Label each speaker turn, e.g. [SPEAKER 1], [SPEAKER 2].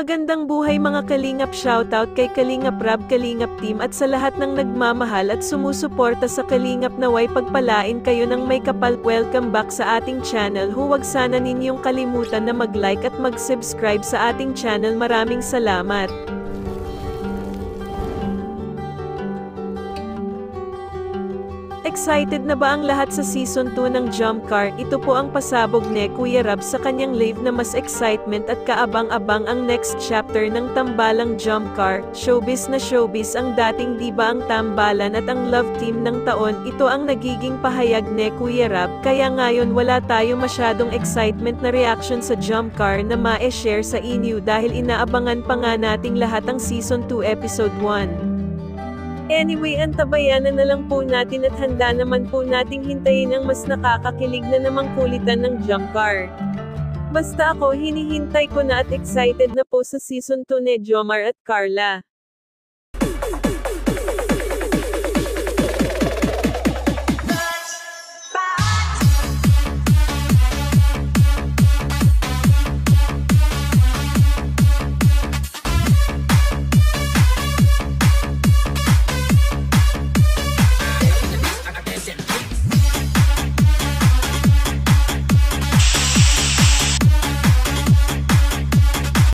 [SPEAKER 1] Magandang buhay mga Kalingap, shoutout kay Kalingap Rab, Kalingap Team at sa lahat ng nagmamahal at sumusuporta sa Kalingap, naway pagpalain kayo ng may kapal. Welcome back sa ating channel. Huwag sana ninyong kalimutan na mag-like at mag-subscribe sa ating channel. Maraming salamat. Excited na ba ang lahat sa Season 2 ng Jump Car? Ito po ang pasabog ni Kuya Rab sa kanyang live na mas excitement at kaabang-abang ang next chapter ng Tambalang Jump Car. Showbiz na showbiz ang dating diba ang tambalan at ang love team ng taon. Ito ang nagiging pahayag ni Kuya Rab, kaya ngayon wala tayo masyadong excitement na reaction sa Jump Car na ma-share sa inyo dahil inaabangan pa nga nating lahat ang Season 2 Episode 1. Anyway, antabayanan na lang po natin at handa naman po nating hintayin ang mas nakakakilig na namang kulitan ng Jump Car. Basta ako, hinihintay ko na at excited na po sa Season 2 ni Jomar at Carla.